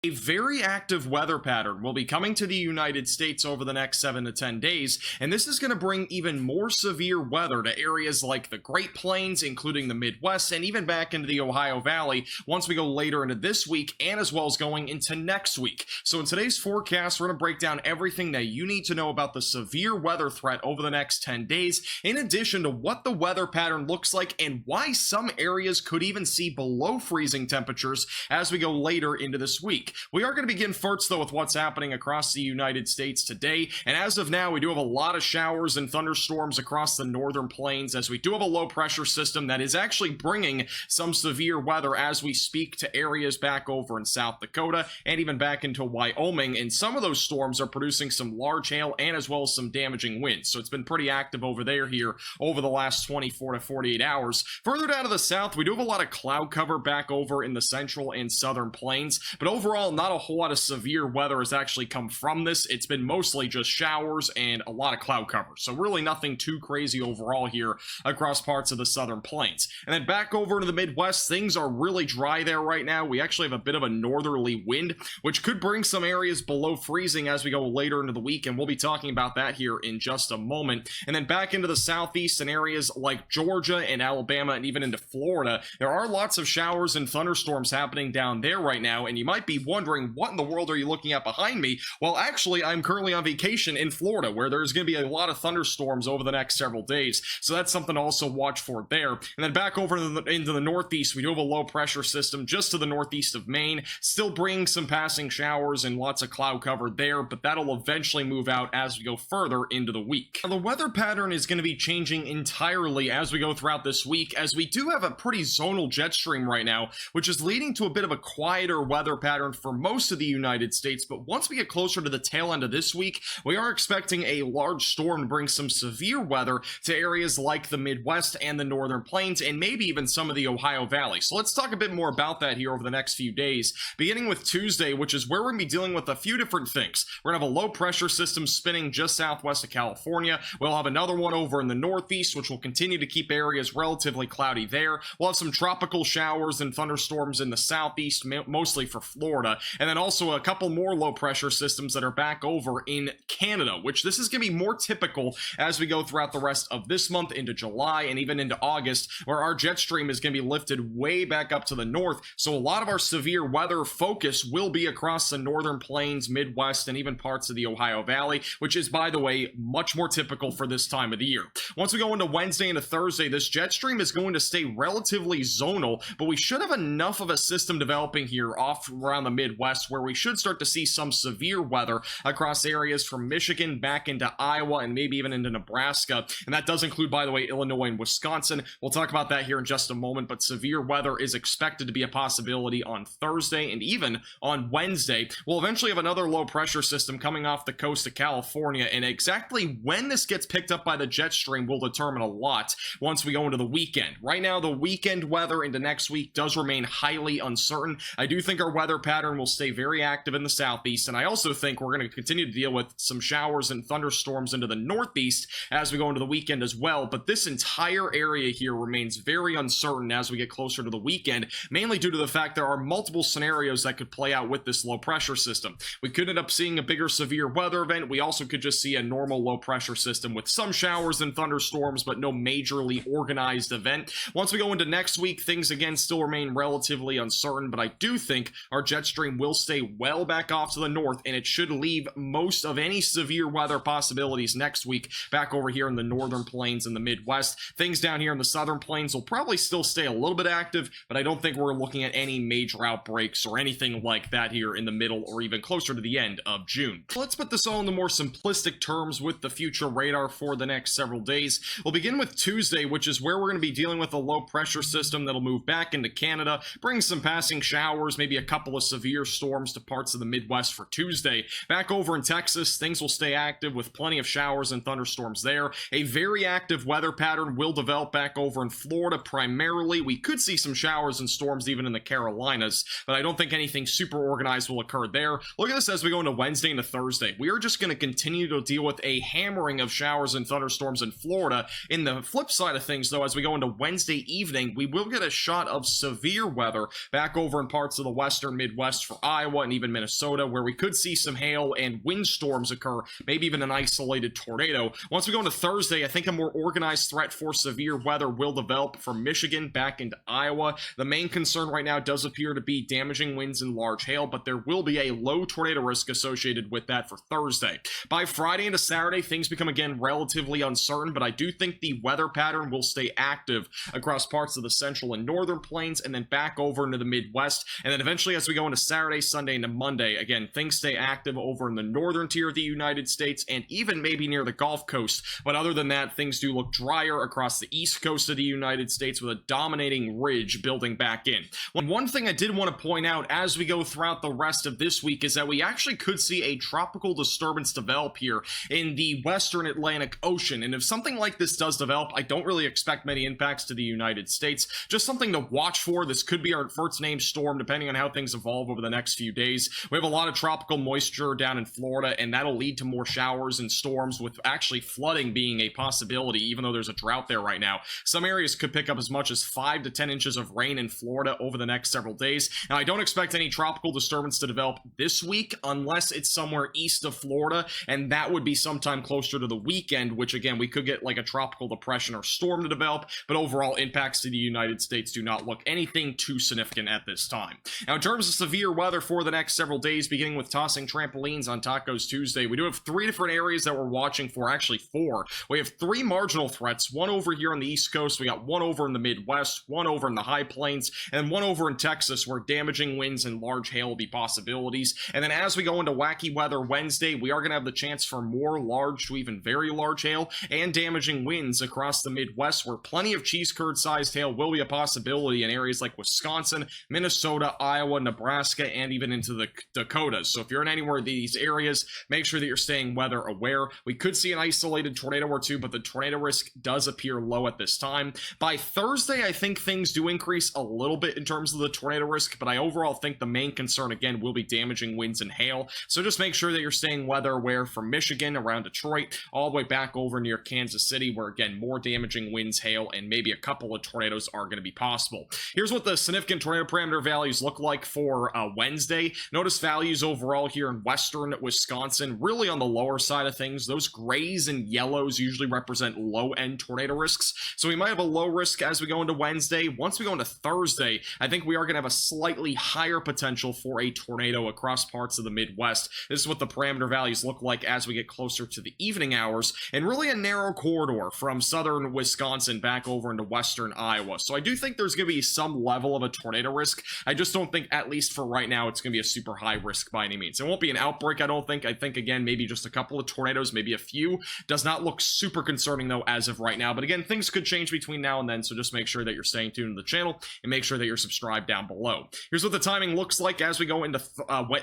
A very active weather pattern will be coming to the United States over the next 7 to 10 days, and this is going to bring even more severe weather to areas like the Great Plains, including the Midwest, and even back into the Ohio Valley once we go later into this week, and as well as going into next week. So in today's forecast, we're going to break down everything that you need to know about the severe weather threat over the next 10 days, in addition to what the weather pattern looks like and why some areas could even see below freezing temperatures as we go later into this week. We are going to begin first, though, with what's happening across the United States today, and as of now, we do have a lot of showers and thunderstorms across the northern plains, as we do have a low pressure system that is actually bringing some severe weather as we speak to areas back over in South Dakota and even back into Wyoming, and some of those storms are producing some large hail and as well as some damaging winds, so it's been pretty active over there here over the last 24 to 48 hours. Further down to the south, we do have a lot of cloud cover back over in the central and southern plains, but overall, not a whole lot of severe weather has actually come from this. It's been mostly just showers and a lot of cloud cover, so really nothing too crazy overall here across parts of the southern plains. And then back over to the Midwest, things are really dry there right now. We actually have a bit of a northerly wind, which could bring some areas below freezing as we go later into the week, and we'll be talking about that here in just a moment. And then back into the southeast and areas like Georgia and Alabama and even into Florida, there are lots of showers and thunderstorms happening down there right now, and you might be wondering, what in the world are you looking at behind me? Well, actually, I'm currently on vacation in Florida, where there's going to be a lot of thunderstorms over the next several days, so that's something to also watch for there. And then back over into the northeast, we do have a low pressure system just to the northeast of Maine, still bringing some passing showers and lots of cloud cover there, but that'll eventually move out as we go further into the week. Now, the weather pattern is going to be changing entirely as we go throughout this week, as we do have a pretty zonal jet stream right now, which is leading to a bit of a quieter weather pattern for most of the United States. But once we get closer to the tail end of this week, we are expecting a large storm to bring some severe weather to areas like the Midwest and the northern plains, and maybe even some of the Ohio Valley. So let's talk a bit more about that here over the next few days, beginning with Tuesday, which is where we're going to be dealing with a few different things. We're going to have a low pressure system spinning just southwest of California. We'll have another one over in the northeast, which will continue to keep areas relatively cloudy there. We'll have some tropical showers and thunderstorms in the southeast, mostly for Florida, and then also a couple more low pressure systems that are back over in Canada, which this is going to be more typical as we go throughout the rest of this month into July and even into August, where our jet stream is going to be lifted way back up to the north. So a lot of our severe weather focus will be across the northern plains, Midwest, and even parts of the Ohio Valley, which is, by the way, much more typical for this time of the year. Once we go into Wednesday into Thursday, this jet stream is going to stay relatively zonal, but we should have enough of a system developing here off around the Midwest where we should start to see some severe weather across areas from Michigan back into Iowa and maybe even into Nebraska. And that does include, by the way, Illinois and Wisconsin. We'll talk about that here in just a moment, but severe weather is expected to be a possibility on Thursday and even on Wednesday. We'll eventually have another low pressure system coming off the coast of California, and exactly when this gets picked up by the jet stream will determine a lot once we go into the weekend. Right now, the weekend weather into next week does remain highly uncertain. I do think our weather pattern will stay very active in the southeast, and I also think we're going to continue to deal with some showers and thunderstorms into the northeast as we go into the weekend as well, but this entire area here remains very uncertain as we get closer to the weekend, mainly due to the fact there are multiple scenarios that could play out with this low pressure system. We could end up seeing a bigger severe weather event. We also could just see a normal low pressure system with some showers and thunderstorms, but no majorly organized event. Once we go into next week, things again still remain relatively uncertain, but I do think our jet stream will stay well back off to the north, and it should leave most of any severe weather possibilities next week back over here in the northern plains and the Midwest. Things down here in the southern plains will probably still stay a little bit active, but I don't think we're looking at any major outbreaks or anything like that here in the middle or even closer to the end of June. Let's put this all into more simplistic terms with the future radar for the next several days. We'll begin with Tuesday, which is where we're going to be dealing with a low pressure system that'll move back into Canada, bring some passing showers, maybe a couple of severe storms to parts of the Midwest for Tuesday. Back over in Texas, things will stay active with plenty of showers and thunderstorms there. A very active weather pattern will develop back over in Florida primarily. We could see some showers and storms even in the Carolinas, but I don't think anything super organized will occur there. Look at this as we go into Wednesday into Thursday. We are just going to continue to deal with a hammering of showers and thunderstorms in Florida. In the flip side of things, though, as we go into Wednesday evening, we will get a shot of severe weather back over in parts of the western Midwest Midwest for Iowa and even Minnesota, where we could see some hail and windstorms occur, maybe even an isolated tornado. Once we go into Thursday, I think a more organized threat for severe weather will develop from Michigan back into Iowa. The main concern right now does appear to be damaging winds and large hail, but there will be a low tornado risk associated with that for Thursday. By Friday into Saturday, things become again relatively uncertain, but I do think the weather pattern will stay active across parts of the central and northern plains and then back over into the Midwest. And then eventually as we go into Saturday, Sunday, into Monday, again, things stay active over in the northern tier of the United States and even maybe near the Gulf Coast. But other than that, things do look drier across the east coast of the United States with a dominating ridge building back in. One thing I did want to point out as we go throughout the rest of this week is that we actually could see a tropical disturbance develop here in the western Atlantic Ocean. And if something like this does develop, I don't really expect many impacts to the United States. Just something to watch for. This could be our first named storm depending on how things evolve over the next few days. We have a lot of tropical moisture down in Florida, and that'll lead to more showers and storms, with actually flooding being a possibility, even though there's a drought there right now. Some areas could pick up as much as 5 to 10 inches of rain in Florida over the next several days. Now, I don't expect any tropical disturbance to develop this week unless it's somewhere east of Florida, and that would be sometime closer to the weekend, which again, we could get like a tropical depression or storm to develop, but overall impacts to the United States do not look anything too significant at this time. Now, in terms of severe weather for the next several days, beginning with tossing trampolines on Tacos Tuesday, we do have 3 different areas that we're watching for, actually 4. We have 3 marginal threats, 1 over here on the East Coast, we got 1 over in the Midwest, 1 over in the High Plains, and 1 over in Texas, where damaging winds and large hail will be possibilities. And then as we go into wacky weather Wednesday, we are going to have the chance for more large to even very large hail and damaging winds across the Midwest, where plenty of cheese curd sized hail will be a possibility in areas like Wisconsin, Minnesota, Iowa, Nebraska, and even into the Dakotas. So if you're in anywhere of these areas, make sure that you're staying weather aware. We could see an isolated tornado or two, but the tornado risk does appear low at this time. By Thursday, I think things do increase a little bit in terms of the tornado risk, but I overall think the main concern again will be damaging winds and hail. So just make sure that you're staying weather aware from Michigan around Detroit all the way back over near Kansas City, where again more damaging winds, hail, and maybe a couple of tornadoes are going to be possible. Here's what the significant tornado parameter values look like for Wednesday. Notice values overall here in western Wisconsin really on the lower side of things. Those grays and yellows usually represent low-end tornado risks, so we might have a low risk as we go into Wednesday. Once we go into Thursday, I think we are going to have a slightly higher potential for a tornado across parts of the Midwest. This is what the parameter values look like as we get closer to the evening hours, and really a narrow corridor from southern Wisconsin back over into western Iowa. So I do think there's going to be some level of a tornado risk. I just don't think, at least for right now, it's going to be a super high risk by any means. It won't be an outbreak, I don't think. I think, again, maybe just a couple of tornadoes, maybe a few. Does not look super concerning, though, as of right now. But again, things could change between now and then, so just make sure that you're staying tuned to the channel and make sure that you're subscribed down below. Here's what the timing looks like as we go into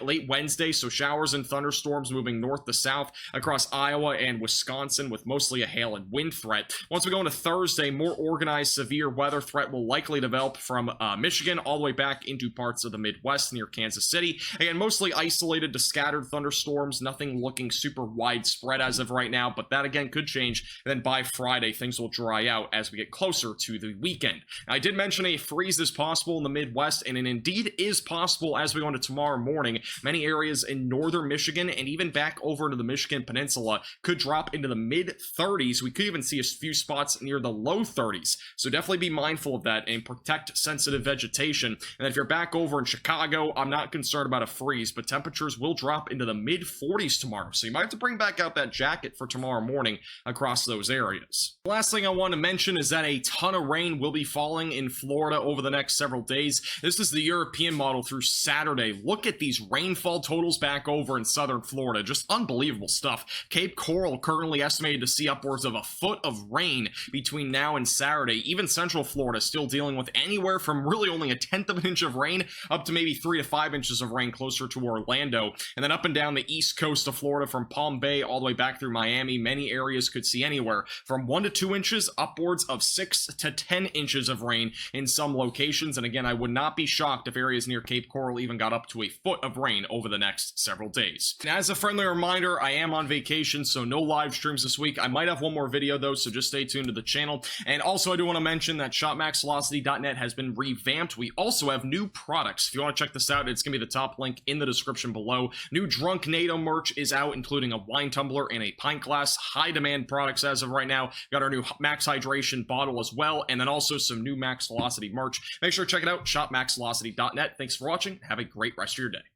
late Wednesday. So showers and thunderstorms moving north to south across Iowa and Wisconsin with mostly a hail and wind threat. Once we go into Thursday, more organized severe weather threat will likely develop from Michigan all the way back into parts of the Midwest near Kansas City. Again, mostly isolated to scattered thunderstorms, nothing looking super widespread as of right now, but that again could change. And then by Friday, things will dry out as we get closer to the weekend. Now, I did mention a freeze is possible in the Midwest, and it indeed is possible as we go into tomorrow morning. Many areas in northern Michigan and even back over into the Michigan Peninsula could drop into the mid-30s. We could even see a few spots near the low 30s. So definitely be mindful of that and protect sensitive vegetation. And if you're back over in Chicago, I'm not concerned about a freeze, but temperatures will drop into the mid-40s tomorrow. So you might have to bring back out that jacket for tomorrow morning across those areas. The last thing I want to mention is that a ton of rain will be falling in Florida over the next several days. This is the European model through Saturday. Look at these rainfall totals back over in southern Florida. Just unbelievable stuff. Cape Coral currently estimated to see upwards of a foot of rain between now and Saturday. Even central Florida still dealing with anywhere from really only a tenth of an inch of rain up to maybe 3 to 5 inches of rain closer to Orlando. And then up and down the east coast of Florida from Palm Bay all the way back through Miami, many areas could see anywhere from 1 to 2 inches upwards of 6 to 10 inches of rain in some locations. And again, I would not be shocked if areas near Cape Coral even got up to a foot of rain over the next several days. And as a friendly reminder, I am on vacation, so no live streams this week. I might have one more video though, so just stay tuned to the channel. And also I do want to mention that ShopMaxVelocity.net has been revamped. We also have new products. If you want to check this out. It's going to be the top link in the description below. New Drunk NATO merch is out, including a wine tumbler and a pint glass. High demand products as of right now. Got our new Max Hydration bottle as well, and then also some new Max Velocity merch. Make sure to check it out, shopmaxvelocity.net. Thanks for watching. Have a great rest of your day.